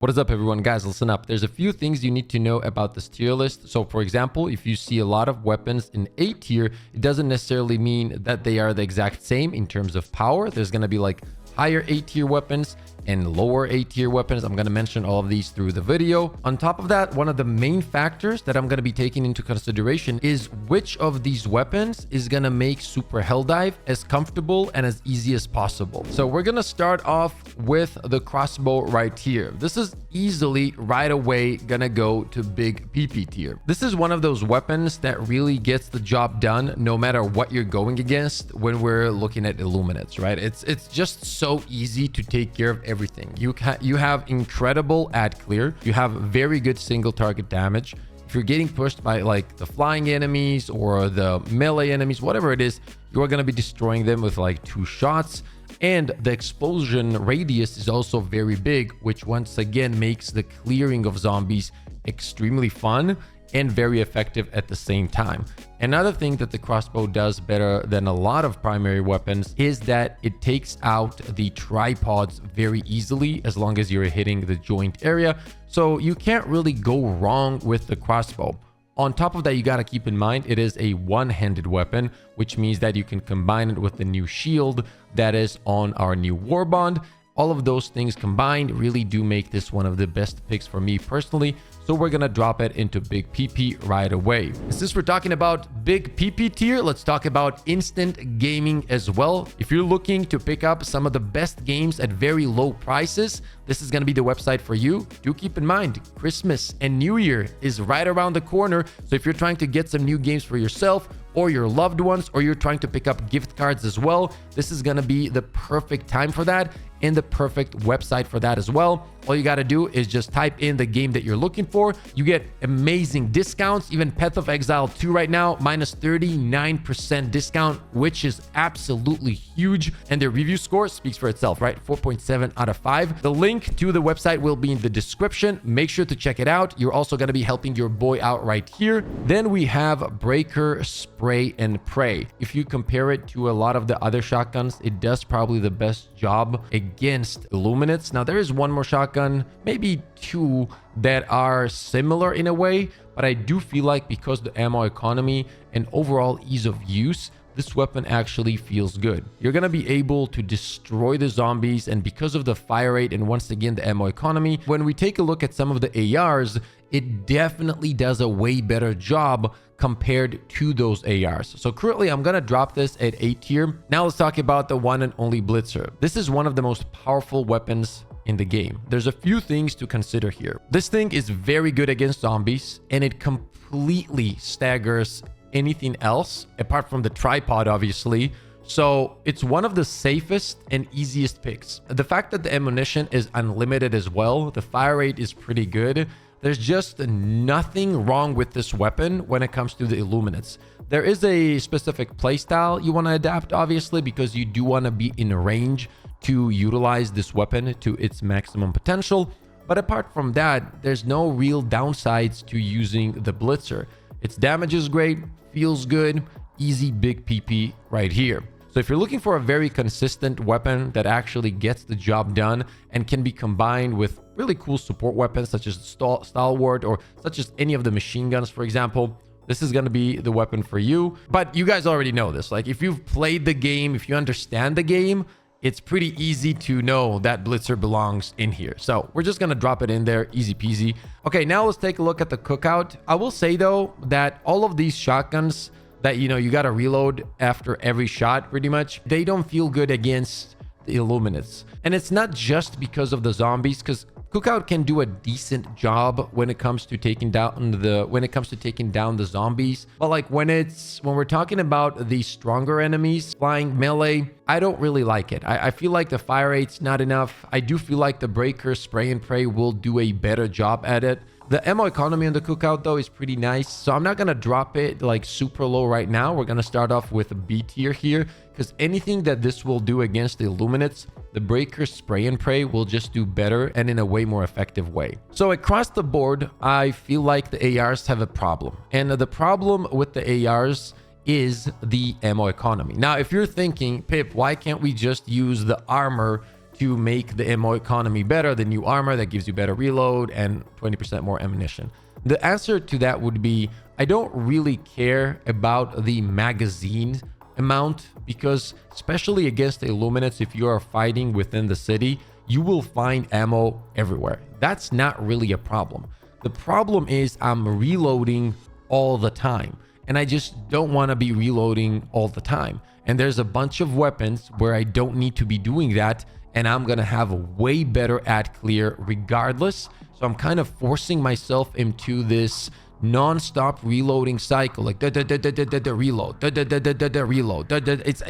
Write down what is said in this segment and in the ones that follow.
What is up, everyone? Guys, listen up. There's a few things you need to know about this tier list. So for example, if you see a lot of weapons in A tier, it doesn't necessarily mean that they are the exact same in terms of power. There's going to be like higher A tier weapons and lower A tier weapons. I'm going to mention all of these through the video. On top of that, one of the main factors that I'm going to be taking into consideration is which of these weapons is going to make Super Helldive as comfortable and as easy as possible. So we're going to start off with the crossbow right here. This is easily right away going to go to big PP tier. This is one of those weapons that really gets the job done no matter what you're going against when we're looking at Illuminates, right? It's just so easy to take care of everything. You have incredible ad clear. You have very good single target damage. If you're getting pushed by like the flying enemies or the melee enemies, whatever it is, you're going to be destroying them with like 2 shots. And the explosion radius is also very big, which once again makes the clearing of zombies extremely fun and very effective at the same time. Another thing that the crossbow does better than a lot of primary weapons is that it takes out the tripods very easily as long as you're hitting the joint area. So you can't really go wrong with the crossbow. On top of that, you got to keep in mind it is a one-handed weapon, which means that you can combine it with the new shield that is on our new warbond. All of those things combined really do make this one of the best picks for me personally. So we're going to drop it into big PP right away. Since we're talking about big PP tier, let's talk about instant gaming as well. If you're looking to pick up some of the best games at very low prices, this is going to be the website for you. Do keep in mind, Christmas and New Year is right around the corner. So if you're trying to get some new games for yourself or your loved ones, or you're trying to pick up gift cards as well, this is going to be the perfect time for that and the perfect website for that as well. All you got to do is just type in the game that you're looking for. You get amazing discounts. Even Path of Exile 2 right now, minus 39% discount, which is absolutely huge. And their review score speaks for itself, right? 4.7 out of 5. The link to the website will be in the description. Make sure to check it out. You're also going to be helping your boy out right here. Then we have Breaker, Spray, and Pray. If you compare it to a lot of the other shotguns, it does probably the best job against Illuminates. Now, there is one more shotgun, maybe 2 that are similar in a way, but I do feel like because the ammo economy and overall ease of use, this weapon actually feels good. You're going to be able to destroy the zombies, and because of the fire rate and once again the ammo economy, when we take a look at some of the ARs, it definitely does a way better job compared to those ARs. So currently I'm going to drop this at A tier. Now let's talk about the one and only BLITZER. This is one of the most powerful weapons in the game. There's a few things to consider here. This thing is very good against zombies, and it completely staggers anything else apart from the tripod, obviously. So it's one of the safest and easiest picks. The fact that the ammunition is unlimited as well, the fire rate is pretty good. There's just nothing wrong with this weapon when it comes to the Illuminates. There is a specific playstyle you want to adapt, obviously, because you do want to be in range to utilize this weapon to its maximum potential. But apart from that, there's no real downsides to using the BLITZER. Its damage is great, feels good, easy big PP right here. So if you're looking for a very consistent weapon that actually gets the job done and can be combined with really cool support weapons such as Stalwart or such as any of the machine guns, for example, this is going to be the weapon for you. But you guys already know this. Like, if you've played the game, if you understand the game, it's pretty easy to know that BLITZER belongs in here. So we're just going to drop it in there, easy peasy. Okay, now let's take a look at the cookout. I will say though that all of these shotguns that, you got to reload after every shot pretty much, they don't feel good against the Illuminates. And it's not just because of the zombies, because Cookout can do a decent job when it comes to taking down the zombies. But like when we're talking about the stronger enemies flying melee, I don't really like it. I feel like the fire rate's not enough. I do feel like the Breaker, Spray, and Pray will do a better job at it. The ammo economy on the Cookout though is pretty nice, so I'm not gonna drop it like super low right now. We're gonna start off with a B tier here, because anything that this will do against the Illuminates, the Breaker, Spray, and Pray will just do better and in a way more effective way. So across the board, I feel like the ARs have a problem, and the problem with the ARs is the ammo economy. Now, if you're thinking, Pip, why can't we just use the armor to make the ammo economy better, the new armor that gives you better reload and 20% more ammunition? The answer to that would be, I don't really care about the magazine amount, because especially against the Illuminates, if you are fighting within the city, you will find ammo everywhere. That's not really a problem. The problem is I'm reloading all the time, and I just don't want to be reloading all the time. And there's a bunch of weapons where I don't need to be doing that, and I'm gonna have a way better ad clear regardless. So I'm kind of forcing myself into this non-stop reloading cycle, like reload, reload.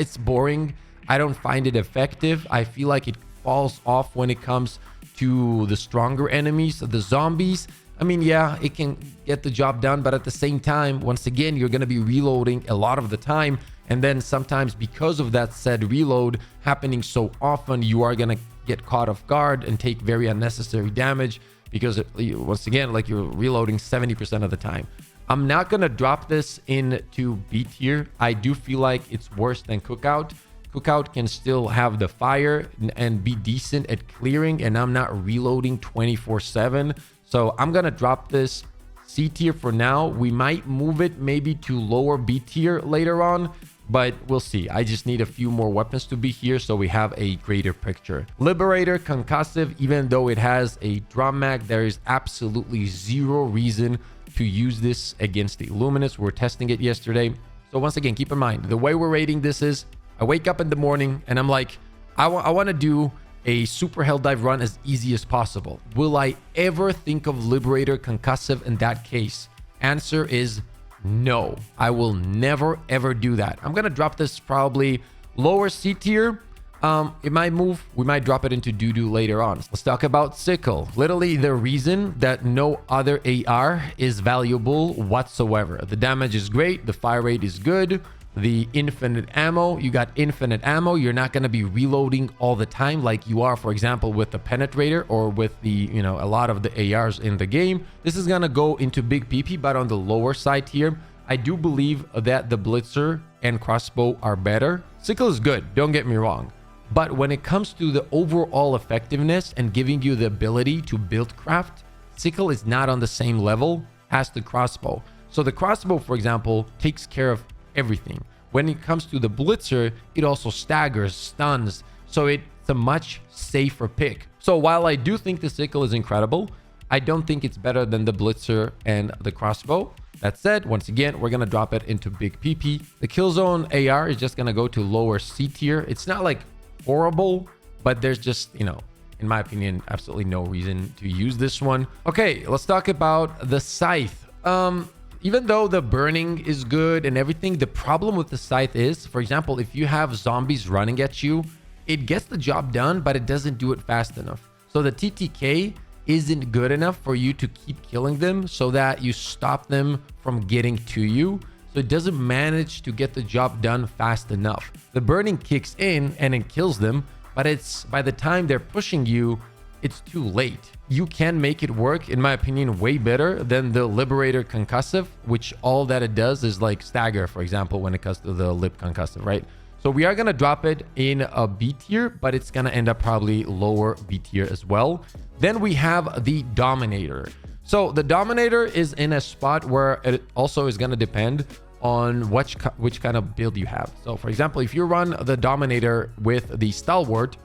It's boring. I don't find it effective. I feel like it falls off when it comes to the stronger enemies, the zombies. I mean, yeah, it can get the job done, but at the same time, once again, you're going to be reloading a lot of the time. And then sometimes because of that said reload happening so often, you are going to get caught off guard and take very unnecessary damage, because once again, like, you're reloading 70% of the time. I'm not going to drop this into B tier. I do feel like it's worse than Cookout. Cookout can still have the fire and be decent at clearing, and I'm not reloading 24/7. So I'm going to drop this C tier for now. We might move it maybe to lower B tier later on, but we'll see. I just need a few more weapons to be here so we have a greater picture. Liberator, concussive, even though it has a drum mag, there is absolutely zero reason to use this against the Illuminates. We're testing it yesterday. So once again, keep in mind, the way we're rating this is, I wake up in the morning and I'm like, I want to do a super Helldive run as easy as possible. Will I ever think of Liberator concussive in that case? Answer is no. I will never ever do that. I'm gonna drop this probably lower C tier. It might move. We might drop it into doo-doo later on. Let's talk about Sickle. Literally the reason that no other AR is valuable whatsoever. The damage is great. The fire rate is good. The infinite ammo, you got infinite ammo. You're not going to be reloading all the time like you are, for example, with the Penetrator or with the, a lot of the ARs in the game. This is going to go into big PP, but on the lower side here. I do believe that the Blitzer and Crossbow are better. Sickle is good, don't get me wrong. But when it comes to the overall effectiveness and giving you the ability to build craft, Sickle is not on the same level as the Crossbow. So the Crossbow, for example, takes care of everything. When it comes to the Blitzer, it also staggers, stuns, so it's a much safer pick. So while I do think the Sickle is incredible, I don't think it's better than the Blitzer and the Crossbow. That said, once again, we're gonna drop it into big PP. The Killzone AR is just gonna go to lower C tier. It's not like horrible, but there's just, in my opinion, absolutely no reason to use this one. Okay, let's talk about the Scythe. Even though the burning is good and everything, the problem with the Scythe is, for example, if you have zombies running at you, it gets the job done, but it doesn't do it fast enough. So the TTK isn't good enough for you to keep killing them so that you stop them from getting to you. So it doesn't manage to get the job done fast enough. The burning kicks in and it kills them, but it's by the time they're pushing you, it's too late. You can make it work, in my opinion, way better than the Liberator concussive, which all that it does is like stagger, for example, when it comes to the Lib concussive, right? So we are going to drop it in a B tier, but it's going to end up probably lower B tier as well. Then we have the Dominator. So the Dominator is in a spot where it also is going to depend on which kind of build you have. So for example, if you run the Dominator with the Stalwart,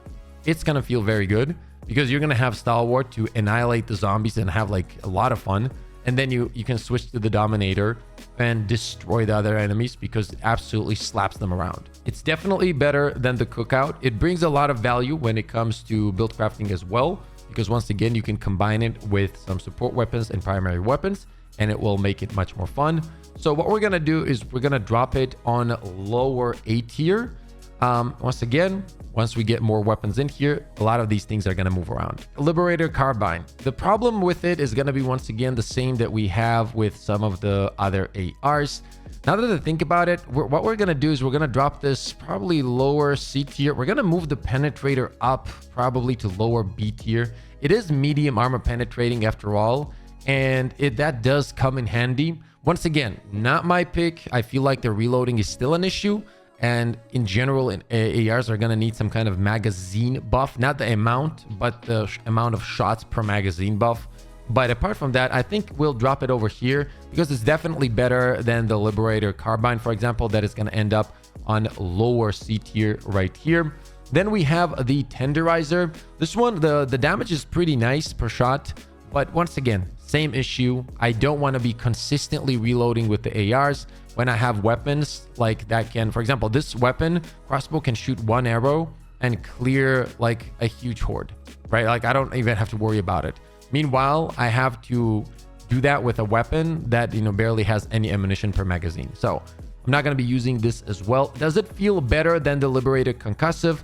it's going to feel very good, because you're going to have Stalwart to annihilate the zombies and have like a lot of fun. And then you can switch to the Dominator and destroy the other enemies because it absolutely slaps them around. It's definitely better than the Cookout. It brings a lot of value when it comes to build crafting as well, because once again, you can combine it with some support weapons and primary weapons, and it will make it much more fun. So what we're going to do is we're going to drop it on lower A tier. Once again, once we get more weapons in here, a lot of these things are going to move around. Liberator Carbine. The problem with it is going to be, once again, the same that we have with some of the other ARs. Now that I think about it, what we're going to do is we're going to drop this probably lower C tier. We're going to move the Penetrator up probably to lower B tier. It is medium armor penetrating after all, and that does come in handy. Once again, not my pick. I feel like the reloading is still an issue. And in general, ARs are going to need some kind of magazine buff, not the amount, but the amount of shots per magazine buff. But apart from that, I think we'll drop it over here because it's definitely better than the Liberator Carbine, for example, that is going to end up on lower C tier right here. Then we have the Tenderizer. This one, the damage is pretty nice per shot, but once again, same issue. I don't want to be consistently reloading with the ARs when I have weapons like that can, for example, this weapon, crossbow, can shoot one arrow and clear like a huge horde, right? Like I don't even have to worry about it. Meanwhile, I have to do that with a weapon that, you know, barely has any ammunition per magazine. So I'm not going to be using this as well. Does it feel better than the Liberator Concussive,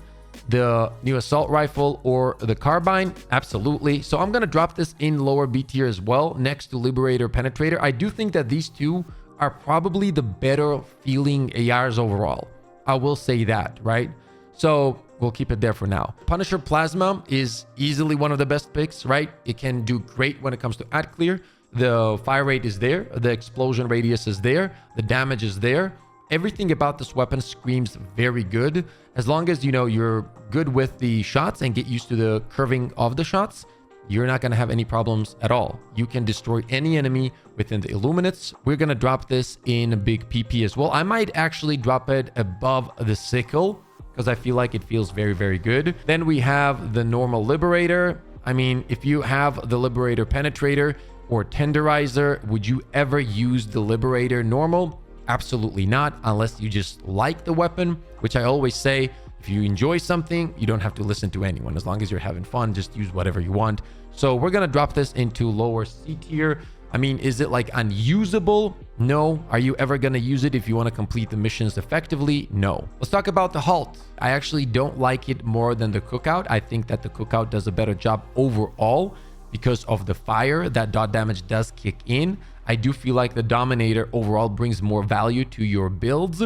the new assault rifle, or the carbine? Absolutely. So I'm going to drop this in lower B tier as well, next to Liberator Penetrator. I do think that these two are probably the better feeling ARs overall. I will say that, right? So we'll keep it there for now. Punisher Plasma is easily one of the best picks, right? It can do great when it comes to ad clear. The fire rate is there. The explosion radius is there. The damage is there. Everything about this weapon screams very good. As long as, you know, you're good with the shots and get used to the curving of the shots, you're not going to have any problems at all. You can destroy any enemy within the Illuminates. We're going to drop this in a big PP as well. I might actually drop it above the Sickle because I feel like it feels very, very good. Then we have the normal Liberator. I mean, if you have the Liberator Penetrator or Tenderizer, would you ever use the Liberator normal? Absolutely not, unless you just like the weapon, which I always say, if you enjoy something, you don't have to listen to anyone. As long as you're having fun, just use whatever you want. So we're going to drop this into lower C tier. I mean, is it like unusable? No. Are you ever going to use it if you want to complete the missions effectively? No. Let's talk about the HALT. I actually don't like it more than the COOKOUT. I think that the COOKOUT does a better job overall because of the fire. That dot damage does kick in. I do feel like the Dominator overall brings more value to your builds,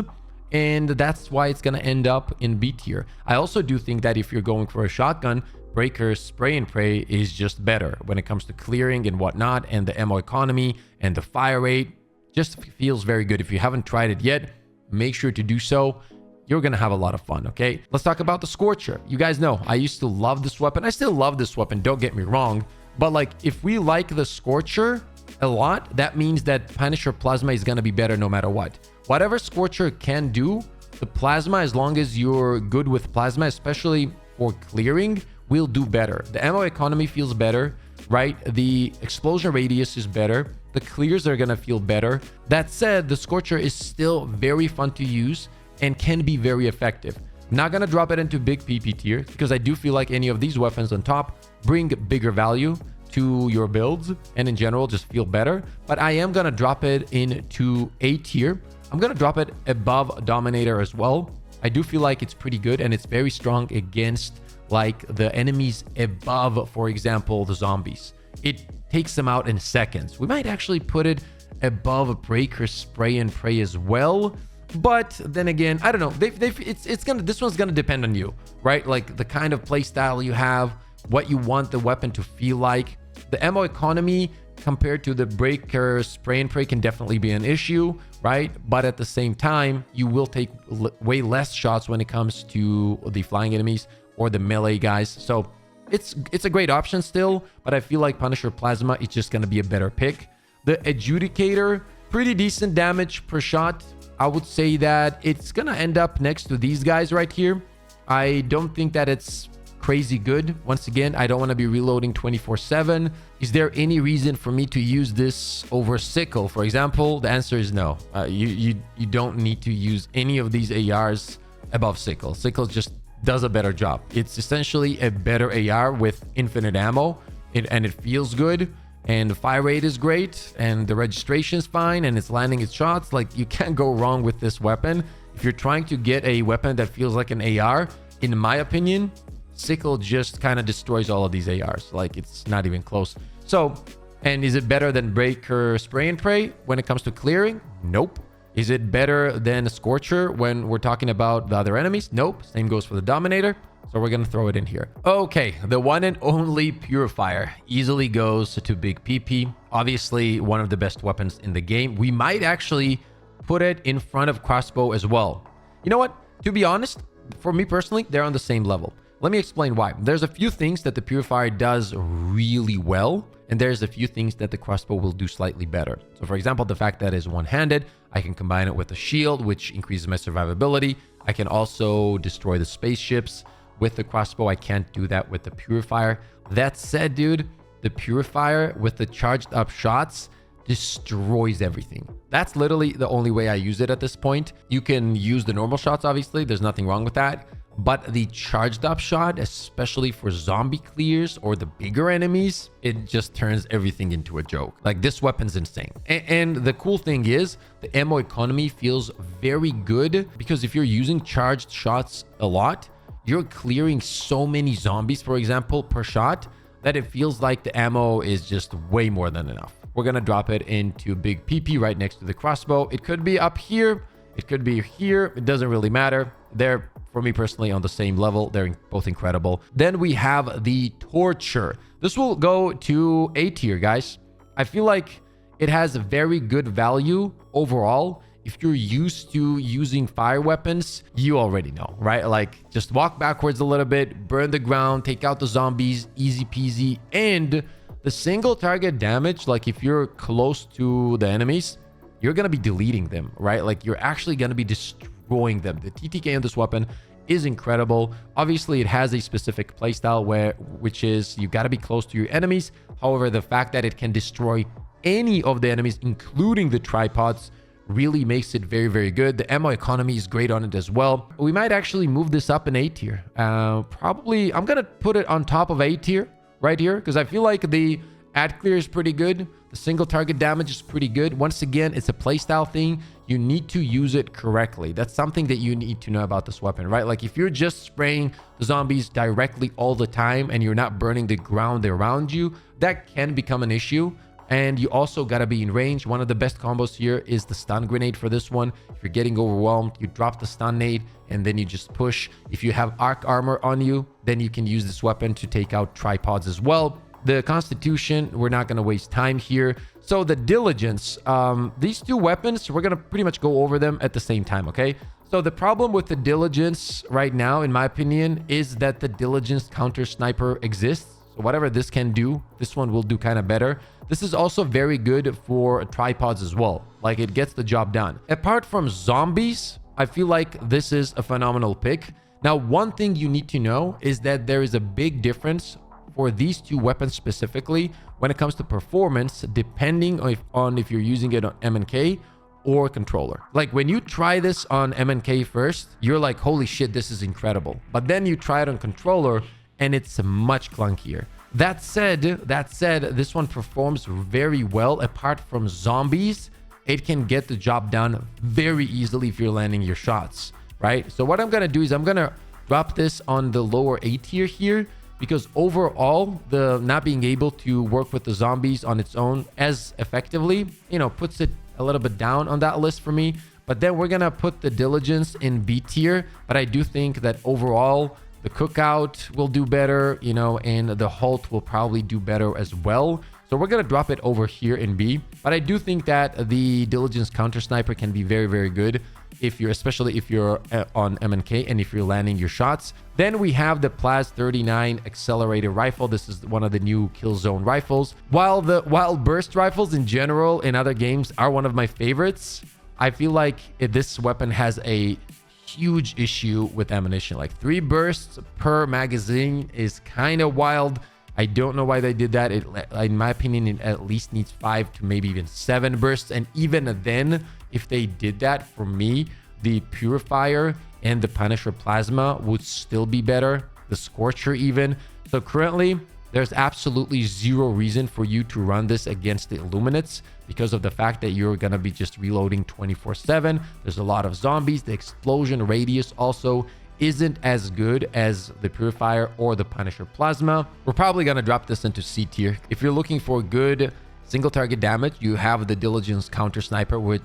and that's why it's going to end up in B tier. I also do think that if you're going for a shotgun, Breaker Spray and Pray is just better when it comes to clearing and whatnot, and the ammo economy and the fire rate just feels very good. If you haven't tried it yet, make sure to do so. You're going to have a lot of fun, okay? Let's talk about the Scorcher. You guys know I used to love this weapon. I still love this weapon, don't get me wrong. But like, if we like the Scorcher a lot, that means that Punisher Plasma is going to be better no matter what. Whatever Scorcher can do, the Plasma, as long as you're good with Plasma, especially for clearing, will do better. The ammo economy feels better, right? The explosion radius is better. The clears are going to feel better. That said, the Scorcher is still very fun to use and can be very effective. I'm not going to drop it into big PP tier because I do feel like any of these weapons on top bring bigger value to your builds and in general just feel better. But I am going to drop it into A tier. I'm going to drop it above Dominator as well. I do feel like it's pretty good and it's very strong against like the enemies above, for example, the zombies. It takes them out in seconds. We might actually put it above Breaker Spray and Pray as well. But then again, I don't know. This one's gonna depend on you, right? Like the kind of play style you have, what you want the weapon to feel like. The ammo economy compared to the Breaker Spray and Pray can definitely be an issue, right? But at the same time, you will take way less shots when it comes to the flying enemies or the melee guys. So it's a great option still, but I feel like Punisher Plasma is just gonna be a better pick. The Adjudicator, pretty decent damage per shot. I would say that it's gonna end up next to these guys right here. I don't think that it's crazy good. Once again, I don't want to be reloading 24/7. Is there any reason for me to use this over Sickle, for example? The answer is no. You don't need to use any of these ARs above Sickle. Sickle just does a better job. It's essentially a better AR with infinite ammo, and it feels good. And the fire rate is great, and the registration is fine, and it's landing its shots. Like, you can't go wrong with this weapon. If you're trying to get a weapon that feels like an AR, in my opinion, Sickle just kind of destroys all of these ARs. Like, it's not even close. So, and is it better than Breaker Spray and Pray when it comes to clearing? Nope. Is it better than Scorcher when we're talking about the other enemies? Nope. Same goes for the Dominator. So we're going to throw it in here. Okay, the one and only Purifier easily goes to big PP. Obviously, one of the best weapons in the game. We might actually put it in front of Crossbow as well. You know what? To be honest, for me personally, they're on the same level. Let me explain why. There's a few things that the Purifier does really well, and there's a few things that the crossbow will do slightly better. So for example, the fact that it's one-handed, I can combine it with a shield, which increases my survivability. I can also destroy the spaceships with the crossbow. I can't do that with the Purifier. That said, dude, the Purifier with the charged up shots destroys everything. That's literally the only way I use it at this point. You can use the normal shots, obviously. There's nothing wrong with that. But the charged up shot, especially for zombie clears or the bigger enemies, it just turns everything into a joke. Like, this weapon's insane. And the cool thing is the ammo economy feels very good, because if you're using charged shots a lot, you're clearing so many zombies, for example, per shot, that it feels like the ammo is just way more than enough. We're going to drop it into big PP right next to the crossbow. It could be up here. It could be here. It doesn't really matter. They're, for me personally, on the same level. They're both incredible. Then we have the Torture. This will go to A tier, guys. I feel like it has a very good value overall. If you're used to using fire weapons, you already know, right? Like, just walk backwards a little bit, burn the ground, take out the zombies, easy peasy. And the single target damage, like if you're close to the enemies, you're going to be deleting them, right? Like, you're actually going to be destroying them. The TTK on this weapon is incredible. Obviously, it has a specific playstyle which is you got to be close to your enemies. However, the fact that it can destroy any of the enemies, including the tripods, really makes it very, very good. The ammo economy is great on it as well. We might actually move this up in A tier. Probably, I'm going to put it on top of A tier right here, because I feel like the ad clear is pretty good. The single target damage is pretty good. Once again, it's a playstyle thing. You need to use it correctly. That's something that you need to know about this weapon, right? Like, if you're just spraying the zombies directly all the time and you're not burning the ground around you, that can become an issue. And you also got to be in range. One of the best combos here is the stun grenade for this one. If you're getting overwhelmed, you drop the stun nade and then you just push. If you have arc armor on you, then you can use this weapon to take out tripods as well. The Constitution, we're not going to waste time here. So the Diligence, these two weapons, we're going to pretty much go over them at the same time, okay? So the problem with the Diligence right now, in my opinion, is that the Diligence counter sniper exists. So whatever this can do, this one will do kind of better. This is also very good for tripods as well. Like, it gets the job done. Apart from zombies, I feel like this is a phenomenal pick. Now, one thing you need to know is that there is a big difference for these two weapons specifically when it comes to performance, depending on if you're using it on MNK or controller. Like, when you try this on MNK first, you're like, holy shit, this is incredible. But then you try it on controller and it's much clunkier. That said, this one performs very well. Apart from zombies, it can get the job done very easily if you're landing your shots, right? So what I'm going to do is I'm going to drop this on the lower A tier here, because overall, the not being able to work with the zombies on its own as effectively, you know, puts it a little bit down on that list for me. But then we're going to put the Diligence in B tier. But I do think that overall, the Cookout will do better, you know, and the HALT will probably do better as well. So we're going to drop it over here in B. But I do think that the Diligence counter sniper can be very, very good especially if you're on MNK and if you're landing your shots. Then we have the Plaz 39 accelerator rifle. This is one of the new kill zone rifles. While burst rifles in general in other games are one of my favorites, I feel like this weapon has a huge issue with ammunition. Like 3 bursts per magazine is kind of wild. I don't know why they did that. In my opinion, it at least needs 5 to maybe even 7 bursts. And even then, if they did that, for me, the Purifier and the Punisher Plasma would still be better. The Scorcher even. So currently, there's absolutely zero reason for you to run this against the Illuminates because of the fact that you're going to be just reloading 24/7. There's a lot of zombies. The explosion radius also isn't as good as the Purifier or the Punisher Plasma. We're probably going to drop this into C tier. If you're looking for good single target damage, you have the Diligence counter sniper, which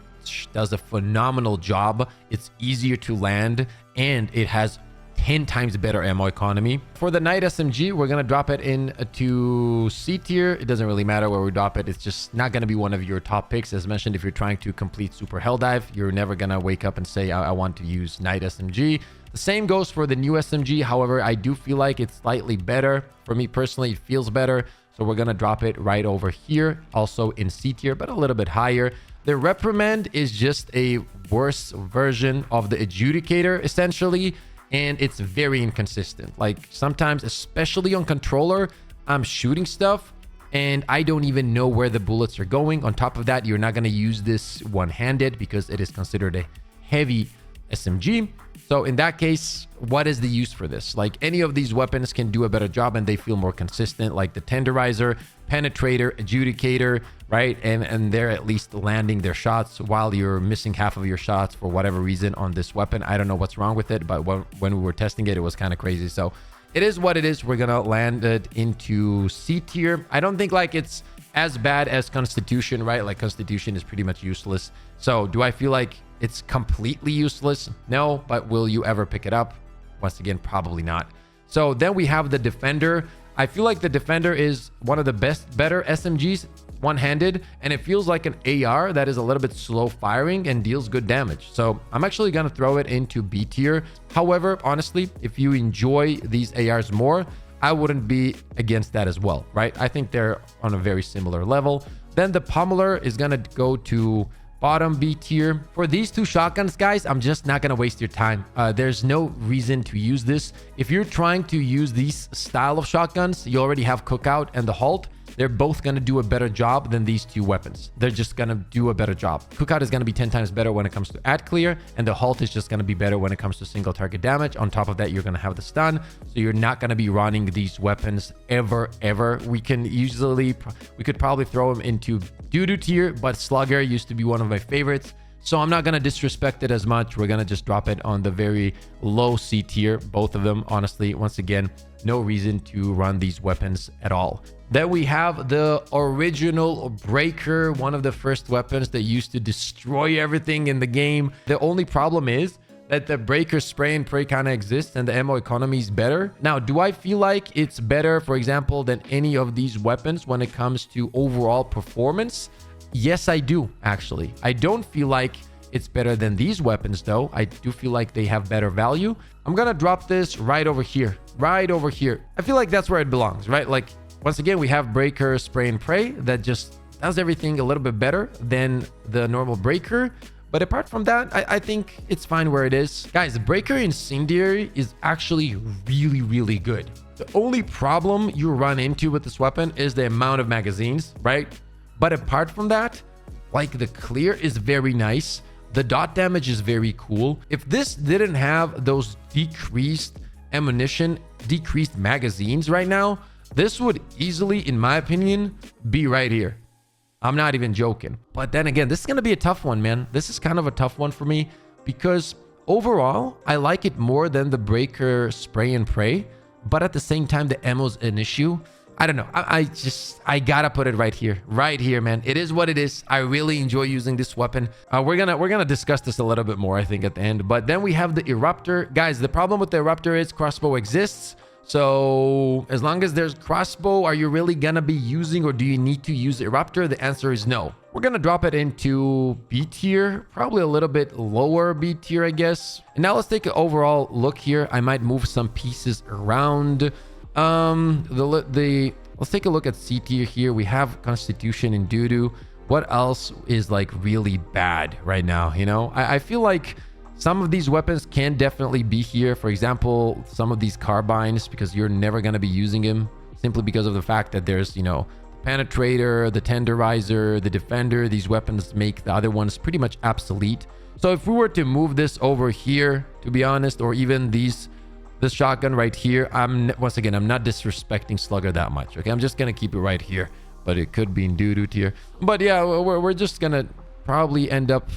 does a phenomenal job. It's easier to land and it has 10 times better ammo economy. For the Knight SMG, we're gonna drop it into C tier. It doesn't really matter where we drop it. It's just not gonna be one of your top picks. As mentioned, if you're trying to complete Super Helldive, you're never gonna wake up and say, I want to use Knight SMG. The same goes for the new SMG. However, I do feel like it's slightly better. For me personally, it feels better. So we're gonna drop it right over here, also in C tier, but a little bit higher. The Reprimand is just a worse version of the Adjudicator, essentially. And it's very inconsistent. Like sometimes, especially on controller, I'm shooting stuff and I don't even know where the bullets are going. On top of that, you're not going to use this one-handed because it is considered a heavy SMG. So in that case, what is the use for this? Like any of these weapons can do a better job and they feel more consistent, like the Tenderizer, Penetrator, Adjudicator, right? And they're at least landing their shots while you're missing half of your shots for whatever reason on this weapon. I don't know what's wrong with it, but when we were testing it, it was kind of crazy. So it is what it is. We're gonna land it into C tier. I don't think like it's as bad as Constitution, right? Like Constitution is pretty much useless. So do I feel like it's completely useless? No, but will you ever pick it up? Once again, probably not. So then we have the Defender. I feel like the Defender is one of the better SMGs one-handed, and it feels like an AR that is a little bit slow firing and deals good damage. So I'm actually going to throw it into B tier. However, honestly, if you enjoy these ARs more, I wouldn't be against that as well, right? I think they're on a very similar level. Then the Pummeler is going to go to bottom B tier. For these two shotguns, guys, I'm just not gonna waste your time. There's no reason to use this. If you're trying to use these style of shotguns, you already have COOKOUT and the HALT. They're both gonna do a better job than these two weapons. They're just gonna do a better job. COOKOUT is gonna be 10 times better when it comes to ad clear, and the HALT is just gonna be better when it comes to single target damage. On top of that, you're gonna have the stun, so you're not gonna be running these weapons ever. We could probably throw them into doo-doo tier, but Slugger used to be one of my favorites. So I'm not going to disrespect it as much. We're going to just drop it on the very low C tier. Both of them, honestly, once again, no reason to run these weapons at all. Then we have the original Breaker, one of the first weapons that used to destroy everything in the game. The only problem is that the Breaker spray and pray kind of exists and the ammo economy is better. Now, do I feel like it's better, for example, than any of these weapons when it comes to overall performance? Yes, I do, actually. I don't feel like it's better than these weapons, though. I do feel like they have better value. I'm gonna drop this right over here. Right over here. I feel like that's where it belongs, right? Like, once again, we have Breaker spray and pray that just does everything a little bit better than the normal Breaker. But apart from that, I think it's fine where it is. Guys, the Breaker Incendiary is actually really good. The only problem you run into with this weapon is the amount of magazines, right? But apart from that, like the clear is very nice. The dot damage is very cool. If this didn't have those decreased ammunition, decreased magazines right now, this would easily, in my opinion, be right here. I'm not even joking. But then again, this is going to be a tough one, man. This is kind of a tough one for me because overall, I like it more than the Breaker spray and pray. But at the same time, the ammo's an issue. I don't know. I gotta put it right here, man. It is what it is. I really enjoy using this weapon. We're gonna discuss this a little bit more, I think, at the end. But then we have the ERUPTOR. Guys, the problem with the ERUPTOR is CROSSBOW exists. So as long as there's CROSSBOW, are you really gonna be using, or do you need to use ERUPTOR? The answer is no. We're gonna drop it into B tier, probably a little bit lower B tier, I guess. And now let's take an overall look here. I might move some pieces around. Let's take a look at C tier here. We have Constitution and doo-doo. What else is like really bad right now? You know, I feel like some of these weapons can definitely be here. For example, some of these carbines, because you're never going to be using them simply because of the fact that there's, you know, Penetrator, the Tenderizer, the Defender. These weapons make the other ones pretty much obsolete. So if we were to move this over here, to be honest, or even this shotgun right here, once again, I'm not disrespecting Slugger that much. Okay, I'm just going to keep it right here, but it could be in doo-doo tier. But yeah, we're just going to probably end up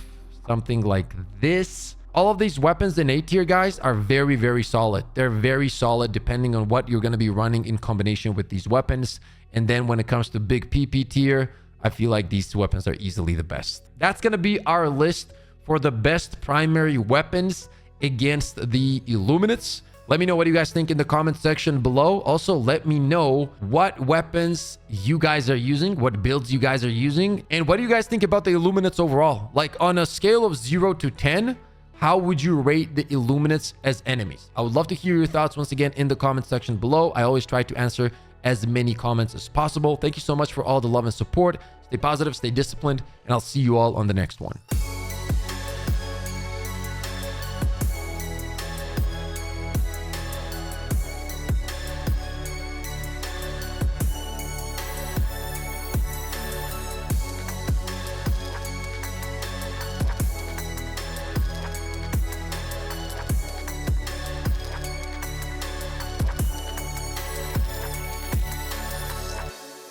something like this. All of these weapons in A tier, guys, are very solid. They're very solid depending on what you're going to be running in combination with these weapons. And then when it comes to big PP tier, I feel like these weapons are easily the best. That's going to be our list for the best primary weapons against the Illuminates. Let me know what you guys think in the comment section below. Also, let me know what weapons you guys are using, what builds you guys are using, and what do you guys think about the Illuminates overall? Like on a scale of 0 to 10, how would you rate the Illuminates as enemies? I would love to hear your thoughts once again in the comment section below. I always try to answer as many comments as possible. Thank you so much for all the love and support. Stay positive, stay disciplined, and I'll see you all on the next one.